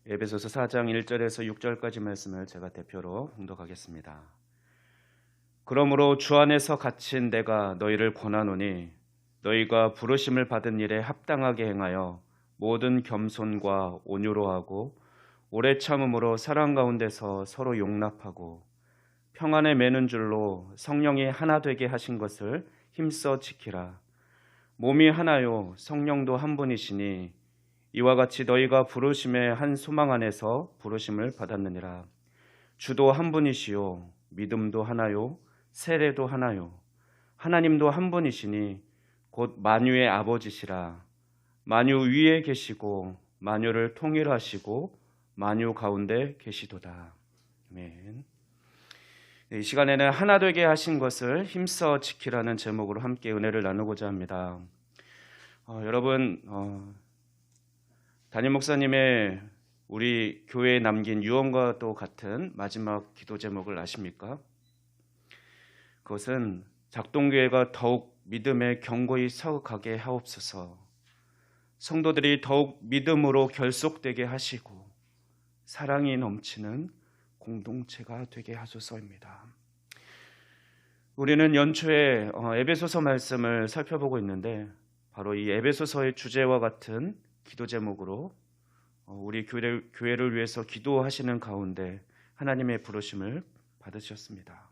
에베소서 4장 1절에서 6절까지 말씀을 제가 대표로 봉독하겠습니다. 그러므로 주 안에서 갇힌 내가 너희를 권하노니 너희가 부르심을 받은 일에 합당하게 행하여 모든 겸손과 온유로 하고 오래 참음으로 사랑 가운데서 서로 용납하고 평안에 매는 줄로 성령이 하나 되게 하신 것을 힘써 지키라. 몸이 하나요 성령도 한 분이시니 이와 같이 너희가 부르심의 한 소망 안에서 부르심을 받았느니라. 주도 한 분이시요 믿음도 하나요 세례도 하나요 하나님도 한 분이시니 곧 만유의 아버지시라. 만유 위에 계시고 만유를 통일하시고 만유 가운데 계시도다. 아멘. 이 시간에는 하나 되게 하신 것을 힘써 지키라는 제목으로 함께 은혜를 나누고자 합니다. 여러분 담임 목사님의 우리 교회에 남긴 유언과도 같은 마지막 기도 제목을 아십니까? 그것은 작동교회가 더욱 믿음에 견고히 서가게 하옵소서, 성도들이 더욱 믿음으로 결속되게 하시고 사랑이 넘치는 공동체가 되게 하소서입니다. 우리는 연초에 에베소서 말씀을 살펴보고 있는데 바로 이 에베소서의 주제와 같은 기도 제목으로 우리 교회를 위해서 기도하시는 가운데 하나님의 부르심을 받으셨습니다.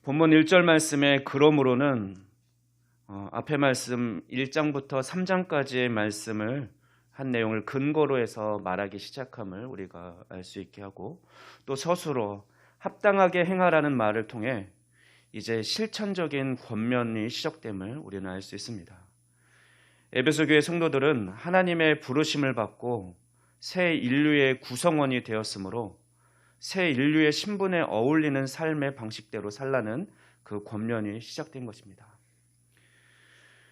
본문 1절 말씀에 그러므로는 앞에 말씀 1장부터 3장까지의 말씀을 한 내용을 근거로 해서 말하기 시작함을 우리가 알 수 있게 하고, 또 서술로 합당하게 행하라는 말을 통해 이제 실천적인 권면이 시작됨을 우리는 알 수 있습니다. 에베소 교회 성도들은 하나님의 부르심을 받고 새 인류의 구성원이 되었으므로 새 인류의 신분에 어울리는 삶의 방식대로 살라는 그 권면이 시작된 것입니다.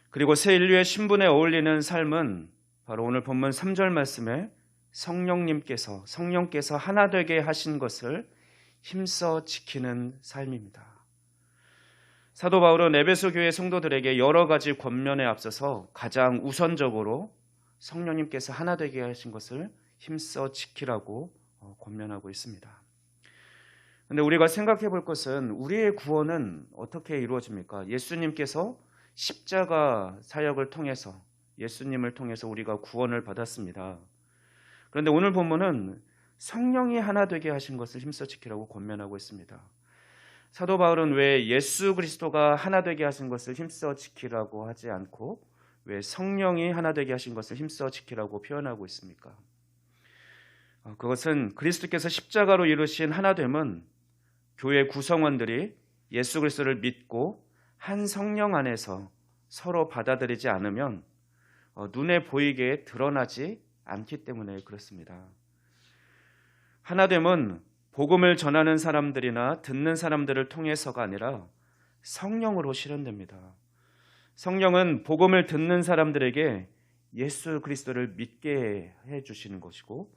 그리고 새 인류의 신분에 어울리는 삶은 바로 오늘 본문 3절 말씀에 성령께서 하나 되게 하신 것을 힘써 지키는 삶입니다. 사도 바울은 에베소 교회 성도들에게 여러 가지 권면에 앞서서 가장 우선적으로 성령님께서 하나 되게 하신 것을 힘써 지키라고 권면하고 있습니다. 그런데 우리가 생각해 볼 것은 우리의 구원은 어떻게 이루어집니까? 예수님께서 십자가 사역을 통해서, 예수님을 통해서 우리가 구원을 받았습니다. 그런데 오늘 본문은 성령이 하나 되게 하신 것을 힘써 지키라고 권면하고 있습니다. 사도 바울은 왜 예수 그리스도가 하나 되게 하신 것을 힘써 지키라고 하지 않고 왜 성령이 하나 되게 하신 것을 힘써 지키라고 표현하고 있습니까? 그것은 그리스도께서 십자가로 이루신 하나됨은 교회 구성원들이 예수 그리스도를 믿고 한 성령 안에서 서로 받아들이지 않으면 눈에 보이게 드러나지 않기 때문에 그렇습니다. 하나됨은 복음을 전하는 사람들이나 듣는 사람들을 통해서가 아니라 성령으로 실현됩니다. 성령은 복음을 듣는 사람들에게 예수 그리스도를 믿게 해주시는 것이고,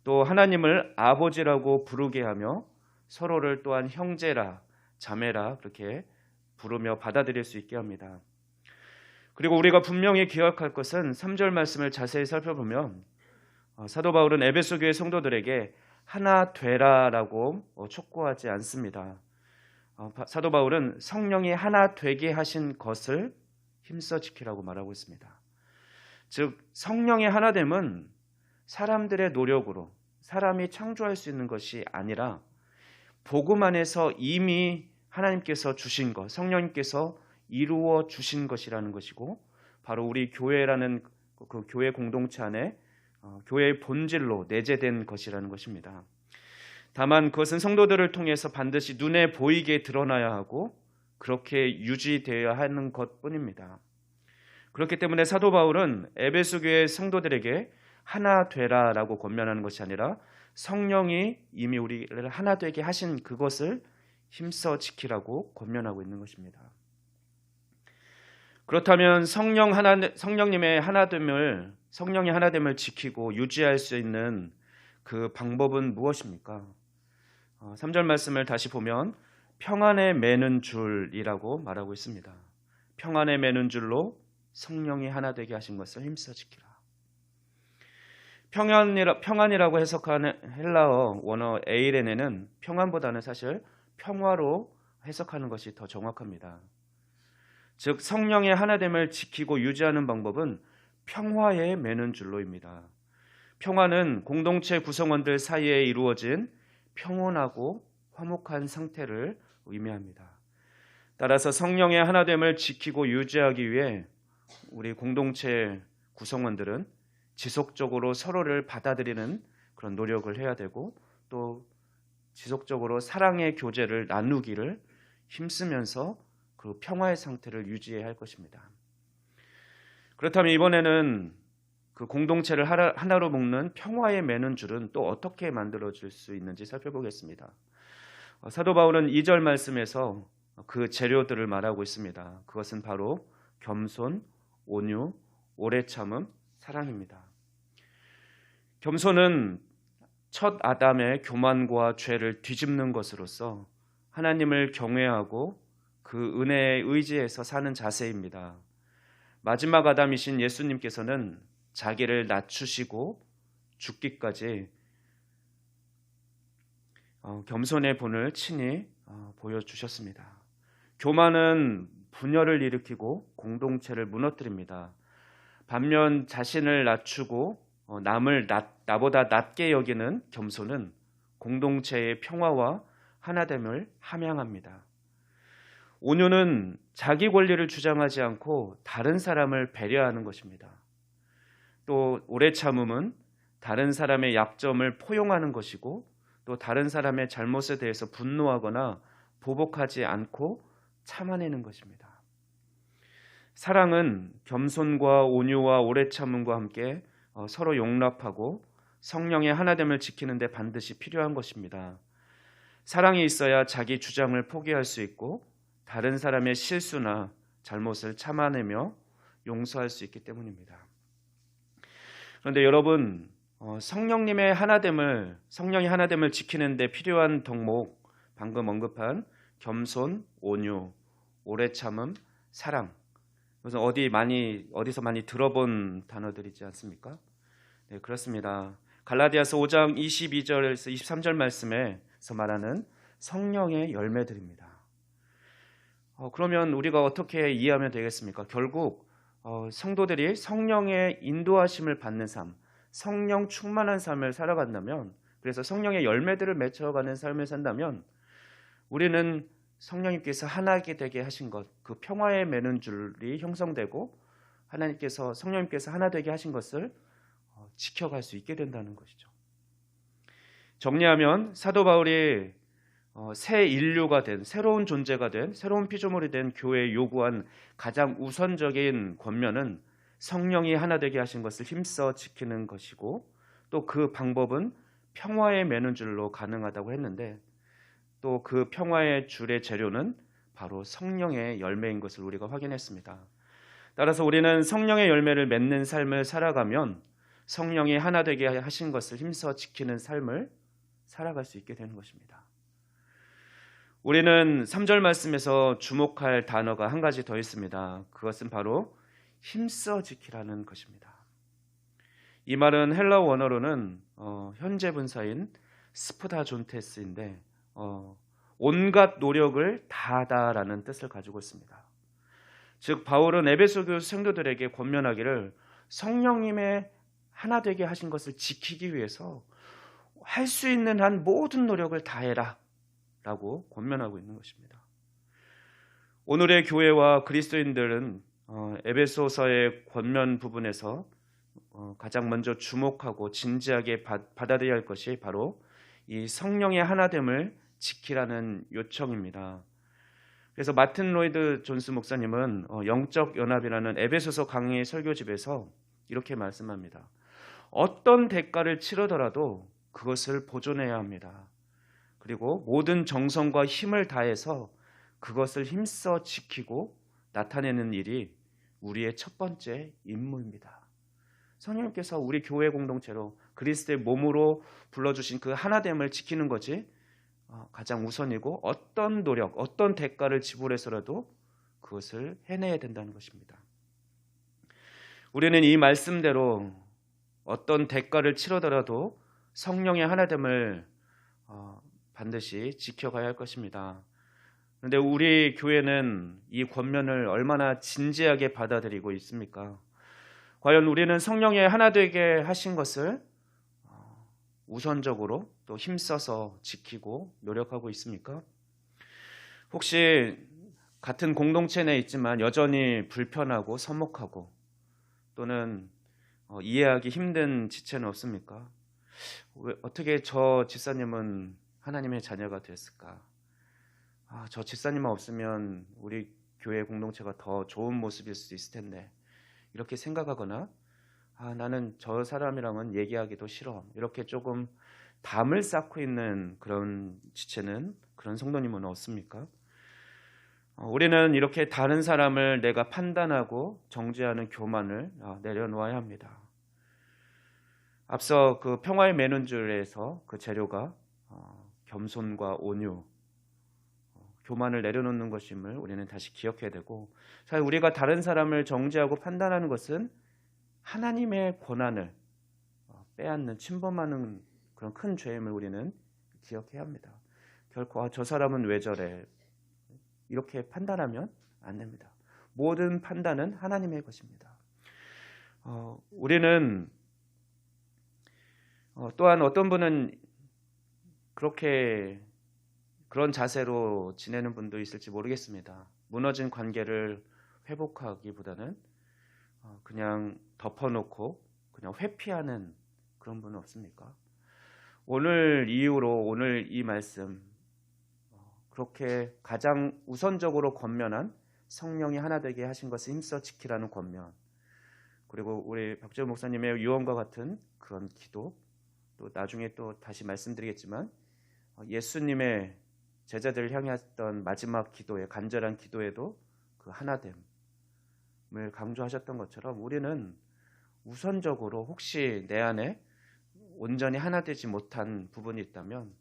또 하나님을 아버지라고 부르게 하며 서로를 또한 형제라 자매라 그렇게 부르며 받아들일 수 있게 합니다. 그리고 우리가 분명히 기억할 것은 3절 말씀을 자세히 살펴보면 사도 바울은 에베소 교회 성도들에게 하나 되라라고 촉구하지 않습니다. 사도 바울은 성령이 하나 되게 하신 것을 힘써 지키라고 말하고 있습니다. 즉 성령의 하나됨은 사람들의 노력으로 사람이 창조할 수 있는 것이 아니라 복음 안에서 이미 하나님께서 주신 것, 성령님께서 이루어 주신 것이라는 것이고, 바로 우리 교회라는 그 교회 공동체 안에 교회의 본질로 내재된 것이라는 것입니다. 다만 그것은 성도들을 통해서 반드시 눈에 보이게 드러나야 하고 그렇게 유지되어야 하는 것뿐입니다. 그렇기 때문에 사도 바울은 에베소 교회 성도들에게 하나 되라라고 권면하는 것이 아니라 성령이 이미 우리를 하나 되게 하신 그것을 힘써 지키라고 권면하고 있는 것입니다. 그렇다면 성령님의 성령의 하나됨을 지키고 유지할 수 있는 그 방법은 무엇입니까? 3절 말씀을 다시 보면 평안에 매는 줄이라고 말하고 있습니다. 평안에 매는 줄로 성령이 하나 되게 하신 것을 힘써 지키라. 평안이라고 해석하는 헬라어 원어 에이레네는 평안보다는 사실 평화로 해석하는 것이 더 정확합니다. 즉 성령의 하나됨을 지키고 유지하는 방법은 평화에 매는 줄로입니다. 평화는 공동체 구성원들 사이에 이루어진 평온하고 화목한 상태를 의미합니다. 따라서 성령의 하나됨을 지키고 유지하기 위해 우리 공동체 구성원들은 지속적으로 서로를 받아들이는 그런 노력을 해야 되고, 또 지속적으로 사랑의 교제를 나누기를 힘쓰면서 그 평화의 상태를 유지해야 할 것입니다. 그렇다면 이번에는 그 공동체를 하나로 묶는 평화에 매는 줄은 또 어떻게 만들어질 수 있는지 살펴보겠습니다. 사도 바울은 2절 말씀에서 그 재료들을 말하고 있습니다. 그것은 바로 겸손, 온유, 오래 참음, 사랑입니다. 겸손은 첫 아담의 교만과 죄를 뒤집는 것으로서 하나님을 경외하고 그 은혜에 의지해서 사는 자세입니다. 마지막 아담이신 예수님께서는 자기를 낮추시고 죽기까지 겸손의 본을 친히 보여주셨습니다. 교만은 분열을 일으키고 공동체를 무너뜨립니다. 반면 자신을 낮추고 남을 나보다 낮게 여기는 겸손은 공동체의 평화와 하나됨을 함양합니다. 온유는 자기 권리를 주장하지 않고 다른 사람을 배려하는 것입니다. 또 오래 참음은 다른 사람의 약점을 포용하는 것이고, 또 다른 사람의 잘못에 대해서 분노하거나 보복하지 않고 참아내는 것입니다. 사랑은 겸손과 온유와 오래 참음과 함께 서로 용납하고 성령의 하나됨을 지키는 데 반드시 필요한 것입니다. 사랑이 있어야 자기 주장을 포기할 수 있고 다른 사람의 실수나 잘못을 참아내며 용서할 수 있기 때문입니다. 그런데 여러분, 성령이 하나됨을 지키는 데 필요한 덕목, 방금 언급한 겸손, 온유, 오래 참음, 사랑, 그래서 어디서 많이 들어본 단어들이지 않습니까? 네, 그렇습니다. 갈라디아서 5장 22절에서 23절 말씀에서 말하는 성령의 열매들입니다. 그러면 우리가 어떻게 이해하면 되겠습니까? 결국 성도들이 성령의 인도하심을 받는 삶, 성령 충만한 삶을 살아간다면, 그래서 성령의 열매들을 맺혀가는 삶을 산다면 우리는 성령님께서 하나게 되게 하신 것, 그 평화에 매는 줄이 형성되고 성령님께서 하나 되게 하신 것을 지켜갈 수 있게 된다는 것이죠. 정리하면 사도 바울이 새 인류가 된, 새로운 존재가 된, 새로운 피조물이 된 교회에 요구한 가장 우선적인 권면은 성령이 하나 되게 하신 것을 힘써 지키는 것이고, 또 그 방법은 평화에 매는 줄로 가능하다고 했는데, 또 그 평화의 줄의 재료는 바로 성령의 열매인 것을 우리가 확인했습니다. 따라서 우리는 성령의 열매를 맺는 삶을 살아가면 성령이 하나 되게 하신 것을 힘써 지키는 삶을 살아갈 수 있게 되는 것입니다. 우리는 3절 말씀에서 주목할 단어가 한 가지 더 있습니다. 그것은 바로 힘써 지키라는 것입니다. 이 말은 헬라어 원어로는 현재 분사인 스프다존테스인데 온갖 노력을 다하다라는 뜻을 가지고 있습니다. 즉 바울은 에베소 교회 성도들에게 권면하기를 성령님의 하나 되게 하신 것을 지키기 위해서 할 수 있는 한 모든 노력을 다해라 라고 권면하고 있는 것입니다. 오늘의 교회와 그리스도인들은 에베소서의 권면 부분에서 가장 먼저 주목하고 진지하게 받아들여야 할 것이 바로 이 성령의 하나됨을 지키라는 요청입니다. 그래서 마틴 로이드 존스 목사님은 영적 연합이라는 에베소서 강의 설교집에서 이렇게 말씀합니다. 어떤 대가를 치르더라도 그것을 보존해야 합니다. 그리고 모든 정성과 힘을 다해서 그것을 힘써 지키고 나타내는 일이 우리의 첫 번째 임무입니다. 성령님께서 우리 교회 공동체로 그리스도의 몸으로 불러주신 그 하나됨을 지키는 것이 가장 우선이고, 어떤 노력, 어떤 대가를 지불해서라도 그것을 해내야 된다는 것입니다. 우리는 이 말씀대로 어떤 대가를 치르더라도 성령의 하나됨을 반드시 지켜가야 할 것입니다. 그런데 우리 교회는 이 권면을 얼마나 진지하게 받아들이고 있습니까? 과연 우리는 성령의 하나 되게 하신 것을 우선적으로 또 힘써서 지키고 노력하고 있습니까? 혹시 같은 공동체 내에 있지만 여전히 불편하고 서먹하고 또는 이해하기 힘든 지체는 없습니까? 어떻게 저 집사님은 하나님의 자녀가 됐을까? 저 집사님만 없으면 우리 교회 공동체가 더 좋은 모습일 수 있을 텐데 이렇게 생각하거나 나는 저 사람이랑은 얘기하기도 싫어 이렇게 조금 담을 쌓고 있는 그런 지체는 그런 성도님은 없습니까? 우리는 이렇게 다른 사람을 내가 판단하고 정죄하는 교만을 내려놓아야 합니다. 앞서 그 평화의 매는줄에서 그 재료가 겸손과 온유, 교만을 내려놓는 것임을 우리는 다시 기억해야 되고, 사실 우리가 다른 사람을 정죄하고 판단하는 것은 하나님의 권한을 빼앗는, 침범하는 그런 큰 죄임을 우리는 기억해야 합니다. 결코 저 사람은 왜 저래 이렇게 판단하면 안 됩니다. 모든 판단은 하나님의 것입니다. 우리는 또한 어떤 분은 그런 자세로 지내는 분도 있을지 모르겠습니다. 무너진 관계를 회복하기보다는 그냥 덮어놓고 그냥 회피하는 그런 분은 없습니까? 오늘 이후로 오늘 이 말씀 그렇게 가장 우선적으로 권면한 성령이 하나 되게 하신 것을 힘써 지키라는 권면, 그리고 우리 박재호 목사님의 유언과 같은 그런 기도, 또 나중에 또 다시 말씀드리겠지만 예수님의 제자들을 향했던 마지막 기도에, 간절한 기도에도 그 하나됨을 강조하셨던 것처럼 우리는 우선적으로 혹시 내 안에 온전히 하나 되지 못한 부분이 있다면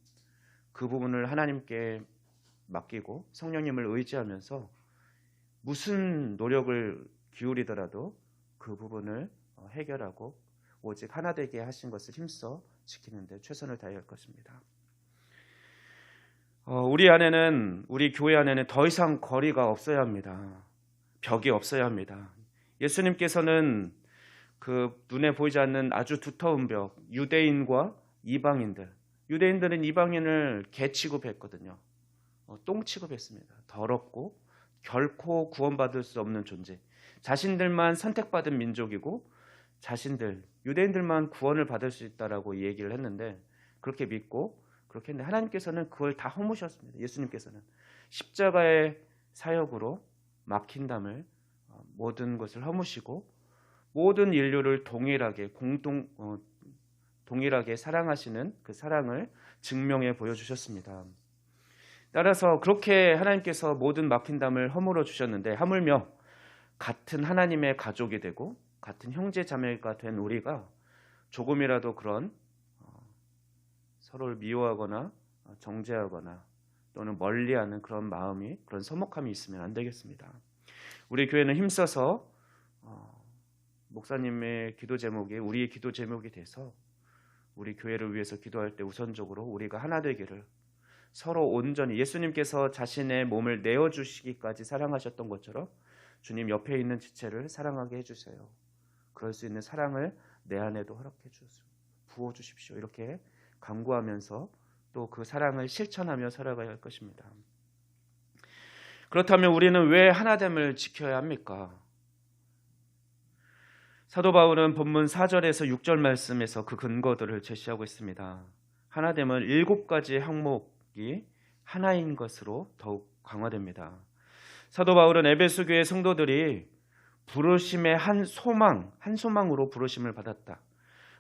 그 부분을 하나님께 맡기고 성령님을 의지하면서 무슨 노력을 기울이더라도 그 부분을 해결하고 오직 하나 되게 하신 것을 힘써 지키는 데 최선을 다해야 할 것입니다. 우리 교회 안에는 더 이상 거리가 없어야 합니다. 벽이 없어야 합니다. 예수님께서는 그 눈에 보이지 않는 아주 두터운 벽, 유대인과 이방인들, 유대인들은 이방인을 개 취급했거든요. 똥 취급했습니다. 더럽고 결코 구원받을 수 없는 존재, 자신들만 선택받은 민족이고 유대인들만 구원을 받을 수 있다라고 얘기를 했는데, 그렇게 믿고 그렇게 했는데 하나님께서는 그걸 다 허무셨습니다. 예수님께서는 십자가의 사역으로 막힌 담을 모든 것을 허무시고 모든 인류를 동일하게 사랑하시는 그 사랑을 증명해 보여주셨습니다. 따라서 그렇게 하나님께서 모든 막힌 담을 허물어 주셨는데, 하물며 같은 하나님의 가족이 되고 같은 형제 자매가 된 우리가 조금이라도 그런 서로를 미워하거나 정죄하거나 또는 멀리하는 그런 마음이, 그런 서먹함이 있으면 안 되겠습니다. 우리 교회는 힘써서 목사님의 기도 제목이 우리의 기도 제목이 돼서 우리 교회를 위해서 기도할 때 우선적으로 우리가 하나 되기를, 서로 온전히 예수님께서 자신의 몸을 내어주시기까지 사랑하셨던 것처럼 주님 옆에 있는 지체를 사랑하게 해주세요. 그럴 수 있는 사랑을 내 안에도 허락해 주세요. 부어주십시오. 이렇게 간구하면서 또 그 사랑을 실천하며 살아가야 할 것입니다. 그렇다면 우리는 왜 하나됨을 지켜야 합니까? 사도 바울은 본문 4절에서 6절 말씀에서 그 근거들을 제시하고 있습니다. 하나됨은 7가지 항목이 하나인 것으로 더욱 강화됩니다. 사도 바울은 에베소 교회 성도들이 부르심의 한 소망으로 부르심을 받았다.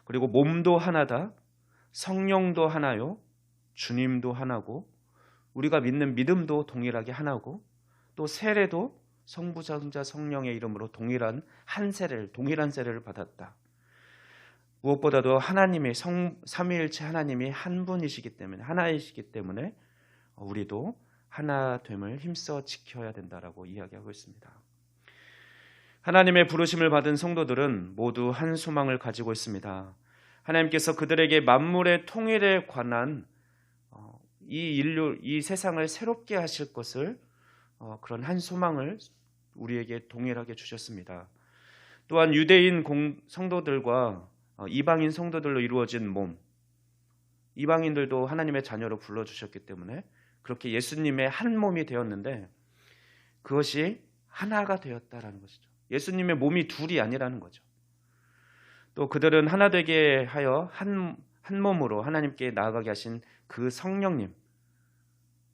그리고 몸도 하나다. 성령도 하나요. 주님도 하나고 우리가 믿는 믿음도 동일하게 하나고 또 세례도 성부, 성자, 성령의 이름으로 동일한 세례를 받았다. 무엇보다도 하나님의 삼위일체 하나님이 한 분이시기 때문에, 하나이시기 때문에 우리도 하나됨을 힘써 지켜야 된다라고 이야기하고 있습니다. 하나님의 부르심을 받은 성도들은 모두 한 소망을 가지고 있습니다. 하나님께서 그들에게 만물의 통일에 관한 이 세상을 새롭게 하실 것을 그런 한 소망을 우리에게 동일하게 주셨습니다. 또한 유대인 성도들과 이방인 성도들로 이루어진 몸, 이방인들도 하나님의 자녀로 불러주셨기 때문에 그렇게 예수님의 한 몸이 되었는데 그것이 하나가 되었다라는 것이죠. 예수님의 몸이 둘이 아니라는 거죠. 또 그들은 하나 되게 하여 한 몸으로 하나님께 나아가게 하신 그 성령님,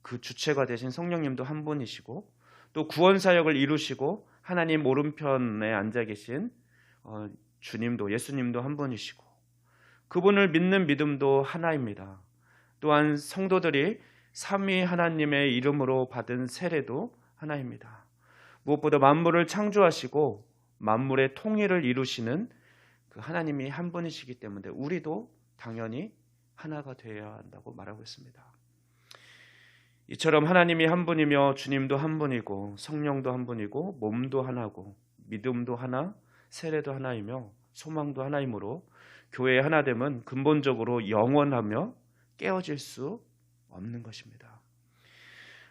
그 주체가 되신 성령님도 한 분이시고 또 구원 사역을 이루시고 하나님 오른편에 앉아 계신 주님도, 예수님도 한 분이시고 그분을 믿는 믿음도 하나입니다. 또한 성도들이 삼위 하나님의 이름으로 받은 세례도 하나입니다. 무엇보다 만물을 창조하시고 만물의 통일을 이루시는 그 하나님이 한 분이시기 때문에 우리도 당연히 하나가 되어야 한다고 말하고 있습니다. 이처럼 하나님이 한 분이며 주님도 한 분이고 성령도 한 분이고 몸도 하나고 믿음도 하나, 세례도 하나이며 소망도 하나이므로 교회의 하나됨은 근본적으로 영원하며 깨어질 수 없는 것입니다.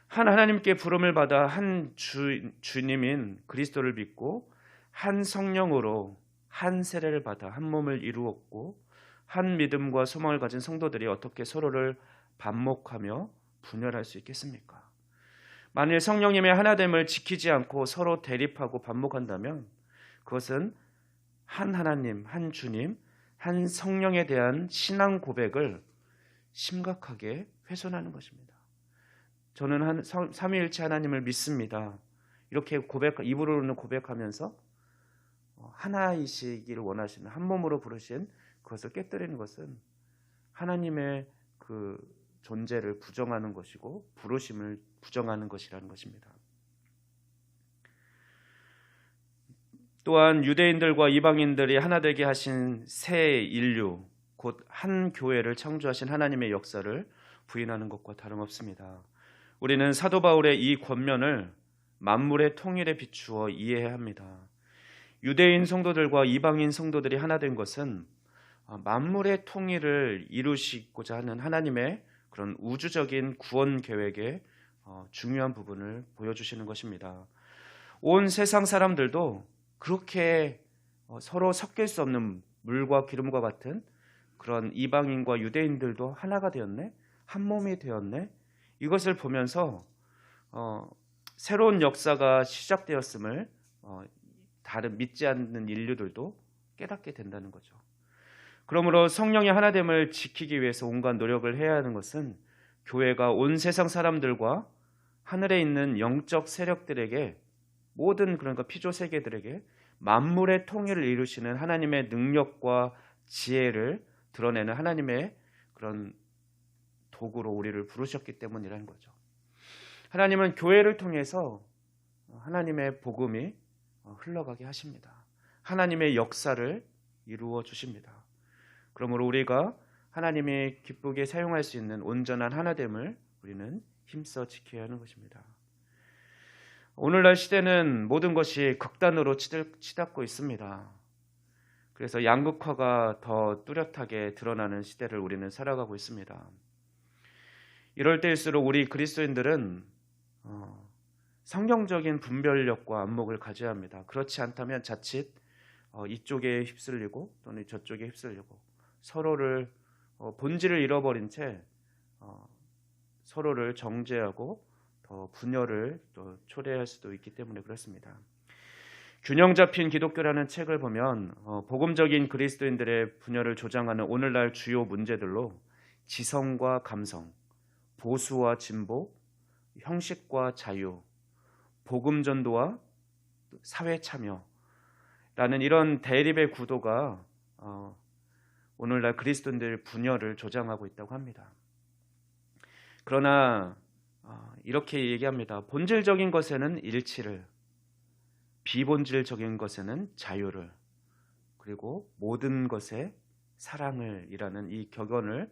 한 하나님께 부름을 받아 한 주님인 그리스도를 믿고 한 성령으로 한 세례를 받아 한 몸을 이루었고 한 믿음과 소망을 가진 성도들이 어떻게 서로를 반목하며 분열할 수 있겠습니까? 만일 성령님의 하나됨을 지키지 않고 서로 대립하고 반목한다면 그것은 한 하나님, 한 주님, 한 성령에 대한 신앙 고백을 심각하게 훼손하는 것입니다. 저는 삼위일체 하나님을 믿습니다. 이렇게 입으로는 고백하면서 하나이시기를 원하시는 한 몸으로 부르신 그것을 깨뜨리는 것은 하나님의 그 존재를 부정하는 것이고 부르심을 부정하는 것이라는 것입니다. 또한 유대인들과 이방인들이 하나 되게 하신 새 인류, 곧 한 교회를 창조하신 하나님의 역사를 부인하는 것과 다름없습니다. 우리는 사도 바울의 이 권면을 만물의 통일에 비추어 이해해야 합니다. 유대인 성도들과 이방인 성도들이 하나 된 것은 만물의 통일을 이루시고자 하는 하나님의 그런 우주적인 구원 계획의 중요한 부분을 보여주시는 것입니다. 온 세상 사람들도 그렇게 서로 섞일 수 없는 물과 기름과 같은 그런 이방인과 유대인들도 하나가 되었네, 한 몸이 되었네, 이것을 보면서 새로운 역사가 시작되었음을 다른 믿지 않는 인류들도 깨닫게 된다는 거죠. 그러므로 성령의 하나됨을 지키기 위해서 온갖 노력을 해야 하는 것은 교회가 온 세상 사람들과 하늘에 있는 영적 세력들에게 모든 그러니까 피조 세계들에게 만물의 통일을 이루시는 하나님의 능력과 지혜를 드러내는 하나님의 그런 도구로 우리를 부르셨기 때문이라는 거죠. 하나님은 교회를 통해서 하나님의 복음이 흘러가게 하십니다. 하나님의 역사를 이루어 주십니다. 그러므로 우리가 하나님이 기쁘게 사용할 수 있는 온전한 하나됨을 우리는 힘써 지켜야 하는 것입니다. 오늘날 시대는 모든 것이 극단으로 치닫고 있습니다. 그래서 양극화가 더 뚜렷하게 드러나는 시대를 우리는 살아가고 있습니다. 이럴 때일수록 우리 그리스도인들은 성경적인 분별력과 안목을 가져야 합니다. 그렇지 않다면 자칫 이쪽에 휩쓸리고 또는 저쪽에 휩쓸리고 서로를 본질을 잃어버린 채 서로를 정죄하고 더 분열을 또 초래할 수도 있기 때문에 그렇습니다. 균형 잡힌 기독교라는 책을 보면 복음적인 그리스도인들의 분열을 조장하는 오늘날 주요 문제들로 지성과 감성, 보수와 진보, 형식과 자유, 복음 전도와 사회 참여라는 이런 대립의 구도가 오늘날 그리스도인들의 분열을 조장하고 있다고 합니다. 그러나 이렇게 얘기합니다. 본질적인 것에는 일치를, 비본질적인 것에는 자유를, 그리고 모든 것에 사랑을 이라는 이 격언을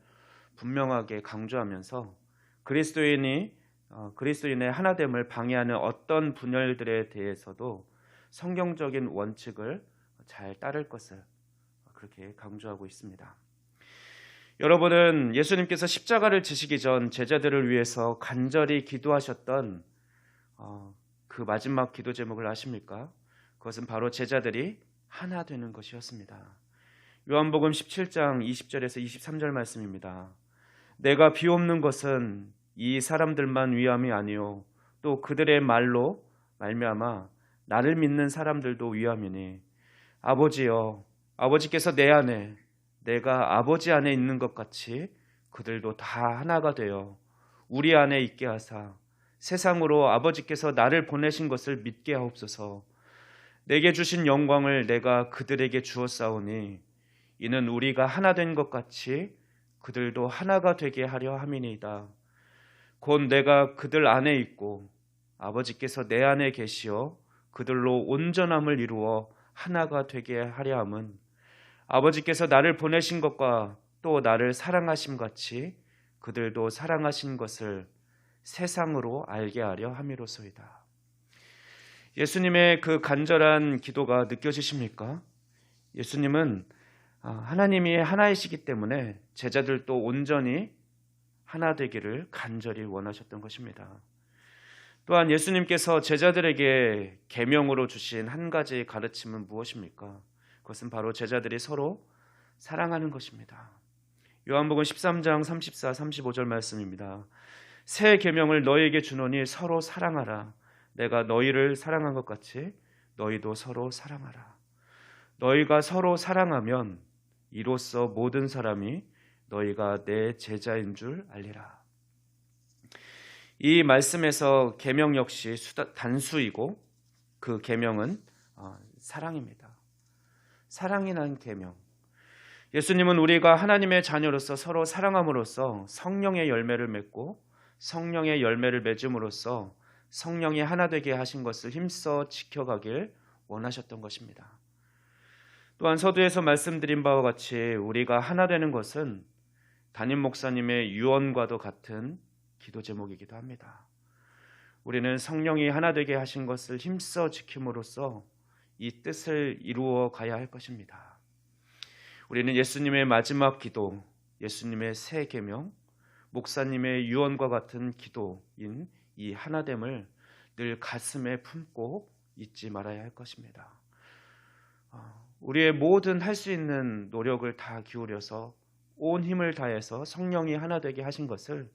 분명하게 강조하면서 그리스도인의 하나됨을 방해하는 어떤 분열들에 대해서도 성경적인 원칙을 잘 따를 것을 그렇게 강조하고 있습니다. 여러분은 예수님께서 십자가를 지시기 전 제자들을 위해서 간절히 기도하셨던 그 마지막 기도 제목을 아십니까? 그것은 바로 제자들이 하나 되는 것이었습니다. 요한복음 17장 20절에서 23절 말씀입니다. 내가 비옵는 것은 이 사람들만 위함이 아니요 또 그들의 말로 말미암아 나를 믿는 사람들도 위함이니 아버지여 아버지께서 내 안에 내가 아버지 안에 있는 것 같이 그들도 다 하나가 되어 우리 안에 있게 하사 세상으로 아버지께서 나를 보내신 것을 믿게 하옵소서. 내게 주신 영광을 내가 그들에게 주었사오니 이는 우리가 하나 된 것 같이 그들도 하나가 되게 하려 함이니이다. 곧 내가 그들 안에 있고 아버지께서 내 안에 계시어 그들로 온전함을 이루어 하나가 되게 하려 함은 아버지께서 나를 보내신 것과 또 나를 사랑하심 같이 그들도 사랑하신 것을 세상으로 알게 하려 함이로소이다. 예수님의 그 간절한 기도가 느껴지십니까? 예수님은 하나님이 하나이시기 때문에 제자들도 온전히 하나 되기를 간절히 원하셨던 것입니다. 또한 예수님께서 제자들에게 계명으로 주신 한 가지 가르침은 무엇입니까? 그것은 바로 제자들이 서로 사랑하는 것입니다. 요한복음 13장 34, 35절 말씀입니다. 새 계명을 너희에게 주노니 서로 사랑하라. 내가 너희를 사랑한 것 같이 너희도 서로 사랑하라. 너희가 서로 사랑하면 이로써 모든 사람이 너희가 내 제자인 줄 알리라. 이 말씀에서 계명 역시 단수이고 그 계명은 사랑입니다. 사랑이란 계명. 예수님은 우리가 하나님의 자녀로서 서로 사랑함으로써 성령의 열매를 맺고 성령의 열매를 맺음으로써 성령이 하나 되게 하신 것을 힘써 지켜가길 원하셨던 것입니다. 또한 서두에서 말씀드린 바와 같이 우리가 하나 되는 것은 담임 목사님의 유언과도 같은 기도 제목이기도 합니다. 우리는 성령이 하나 되게 하신 것을 힘써 지킴으로써 이 뜻을 이루어 가야 할 것입니다. 우리는 예수님의 마지막 기도, 예수님의 새 계명, 목사님의 유언과 같은 기도인 이 하나됨을 늘 가슴에 품고 잊지 말아야 할 것입니다. 우리의 모든 할 수 있는 노력을 다 기울여서 온 힘을 다해서 성령이 하나 되게 하신 것을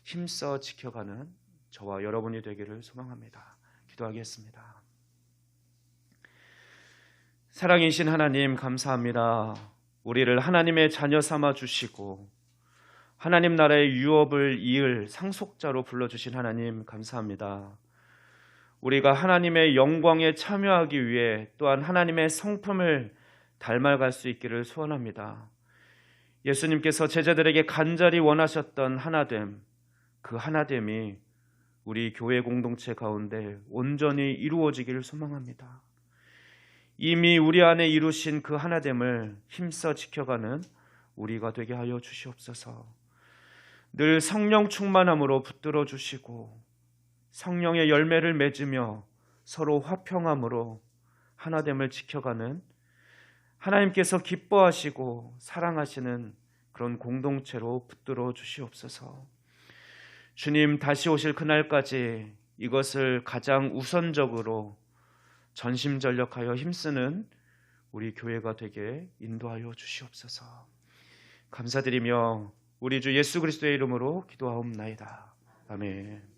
힘써 지켜가는 저와 여러분이 되기를 소망합니다. 기도하겠습니다. 사랑이신 하나님 감사합니다. 우리를 하나님의 자녀 삼아 주시고 하나님 나라의 유업을 이을 상속자로 불러주신 하나님 감사합니다. 우리가 하나님의 영광에 참여하기 위해 또한 하나님의 성품을 닮아갈 수 있기를 소원합니다. 예수님께서 제자들에게 간절히 원하셨던 하나됨, 그 하나됨이 우리 교회 공동체 가운데 온전히 이루어지기를 소망합니다. 이미 우리 안에 이루신 그 하나됨을 힘써 지켜가는 우리가 되게 하여 주시옵소서. 늘 성령 충만함으로 붙들어 주시고 성령의 열매를 맺으며 서로 화평함으로 하나됨을 지켜가는 하나님께서 기뻐하시고 사랑하시는 그런 공동체로 붙들어 주시옵소서. 주님 다시 오실 그날까지 이것을 가장 우선적으로 전심전력하여 힘쓰는 우리 교회가 되게 인도하여 주시옵소서. 감사드리며 우리 주 예수 그리스도의 이름으로 기도하옵나이다. 아멘.